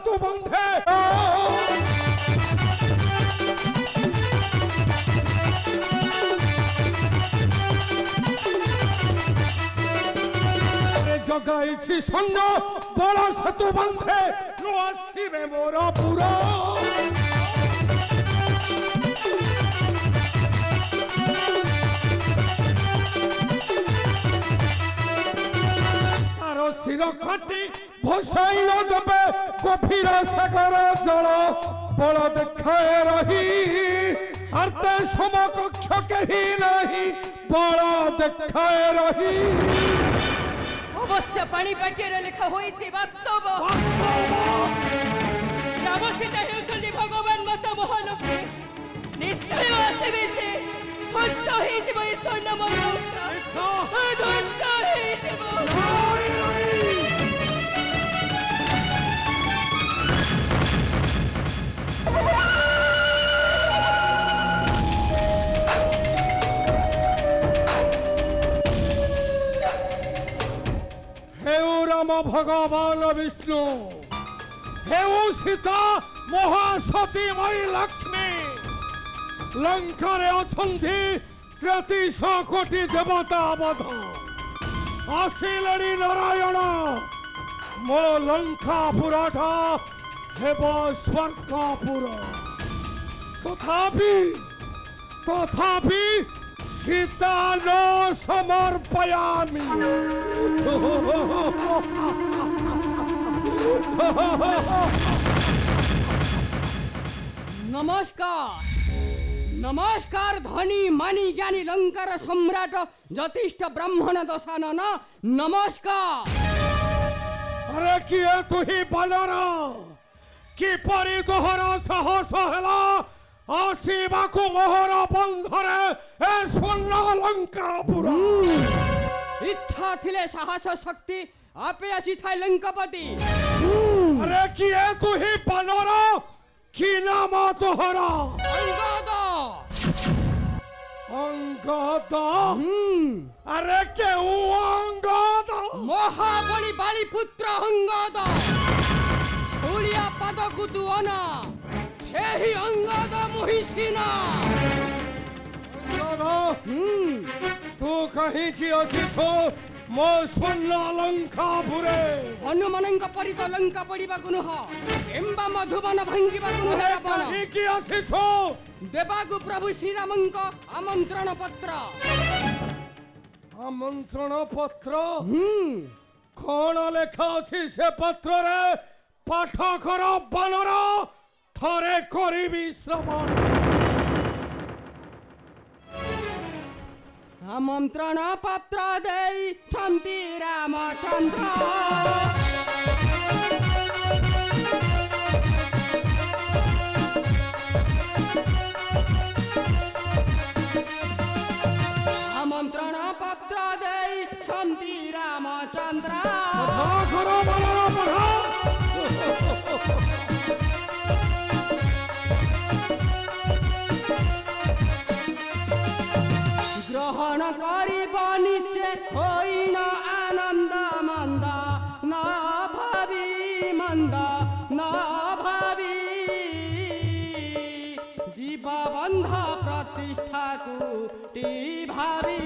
सेतु बंधे जगाई सैन्य बड़ सेतु बंधे आसवे मोर पुरा शिर काटी भसाई न देवे गभीर सागर जल बल देखाए रही अर्ते समकक्ष कहीं नहीं बल देखाए रही अवश्य पानी पाटियर लेखा होइछि वास्तव राम सीता हेउछन्ति भगवान मत महालक्ष्मी निश्चय आसबे से ध्वंस होई जिवो ए स्वर्ण मल्लका ध्वंस होई जिवो राम भगवान विष्णु हेउ सीता महासती मई लक्ष्मी लंकार अछंती 33 कोटी देवता बध आसिलड़ी नारायण मो लंकापुराटा हेब स्वर्गपुर तथापि सीता न समर्पयामि नमस्कार नमस्कार धनी मानी ज्ञानी लंकार सम्राट ज्योतिष्ठ ब्राह्मण दशानन नमस्कार। अरे किए तु ही बानर कि परि तोहर साहस हैला आसीबाकु मोहर बंधरे ए स्वर्ण लंकापुर इच्छा थिले साहस शक्ति आपे आसी थाय लंकापति। अरे किए तु ही बानर कि नाम तोहर अंगद अरे केउ अंगद महाबली बाली पुत्र अंगद छुलिया पद कुतुअना सेही अंगद मोहिसीना तू कहीं की असी छो मो स्वर्ण लंकापुरे हनुमानंक परित लंका पड़िबा कुनुह एम्बा मधुबन भांगिबा कुनुह रावण कहीं की असी छो देवागु प्रभु श्री रामंक आमंत्रण पत्र कौन लेखा अछि से पत्र रे पाठ कर बानर थरे करिबी श्रवण आमंत्रण पत्र देई छन्ति रामचंद्र ग्रहण करिब निश्चय होइन आनन्द मन्द नभावी मन्द नभावी जीव बन्ध प्रतिष्ठाको टी भावी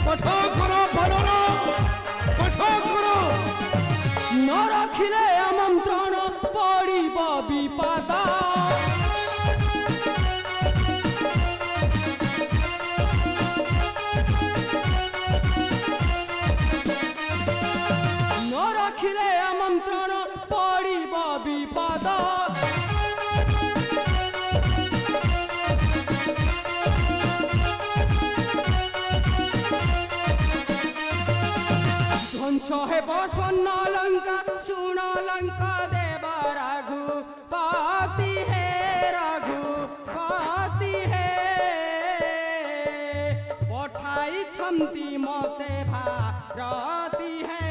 कथा करो बनरा कथा करो न रखिले आमंत्रण पड़िब विपद न रखिले आमंत्रण पड़िब विपद ध्वंस हेब स्वर्ण लंका सुन लंका देव रघुपति हे रघुपति हे पठाई छन्ति मते भारती हे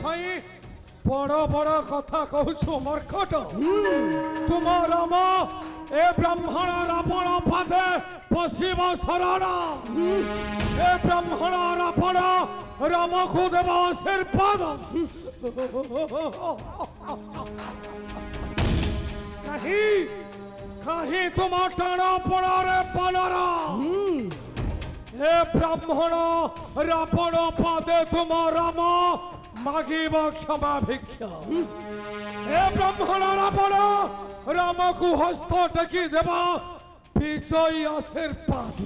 भाई बड़ बड़ कथा कहूछु मर्कट तुम राम ए ब्राह्मण रावण पादे पशिव शरण ए ब्राह्मण रावण राम को देव आशीर्वाद कहीं कहीं तुम टाण पड़े पलर ए ब्राह्मण रावण पादे तुम राम मागिब क्षमा भिक्षा ए ब्राह्मण रावण राम को हस्त टेकी देवा विजय आशीर्वाद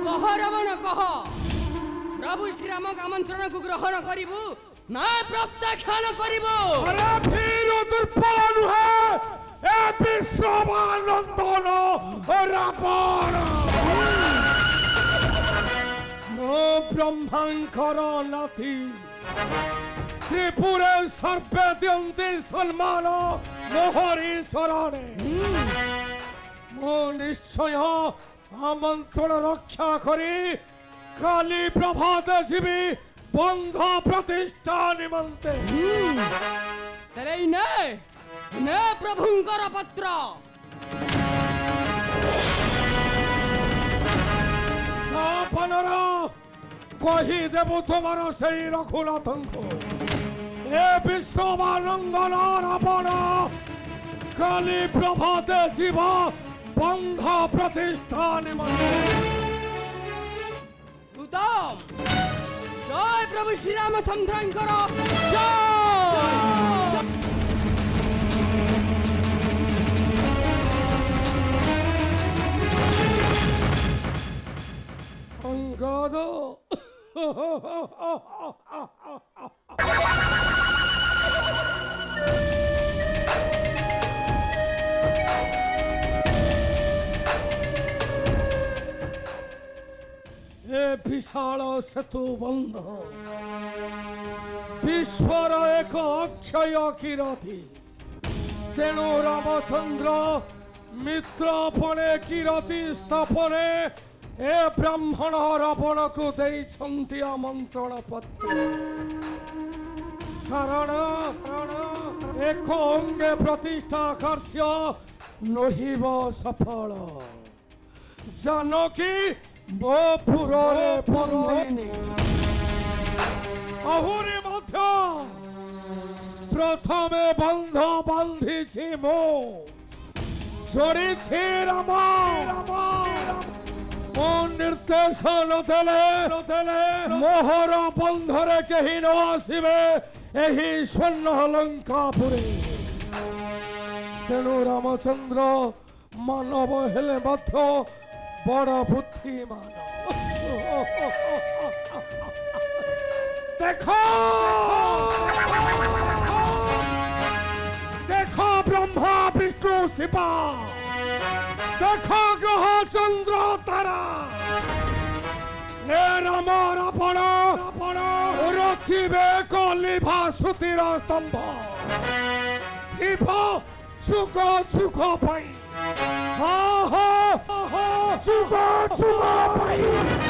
कह रावण कह प्रभु श्री राम आमंत्रण को ग्रहण करिबु ना प्रत्याख्यान करिबु अरे फिर दुर्बल नुहे ए विश्वमानंदन रावण मो ब्रह्मांकर नाथी त्रिपुरे सर्वे दियंती सम्मान मोहरी चरणे मो निश्चय आमंत्रण रक्षा करी काली प्रभात जीवी बंध प्रतिष्ठा निमंते तेरे ने प्रभुंकर पत्र सापनर कही देबु तुमर से रघुनाथ को ए विश्वमानंदन रावण काली प्रभाते जीव बंध प्रतिष्ठा निमंते उत्तम जय प्रभु श्री रामचंद्रंकर जय अंगद ए विशाल सेतु बंध विश्वर एक अक्षय कीरति तेणु रामचंद्र मित्रपणे कीरति स्थापने ए ब्राह्मण रावण को देइछन्ति आमंत्रण पत्र कारण एक अंगे प्रतिष्ठा कार्य नहिब सफल जानकी मो पुरे बंदिनी अहुरी मध्य प्रथमे बंध बांधिछि मो जोड़िछि राम मो निर्देशन देले मोहर बंधरे केही न आसिबे एही स्वर्ण लंकापुरी तेणु रामचंद्र मानव हेले मध्य बड़ बुद्धिमान देखो देखो ब्रह्मा विष्णु शिवा देखो ग्रह चंद्र तारा हे राम रावण रचिबे कलिभा श्रुतिर स्तंभ जुग जुग पाई जुग जुग पाई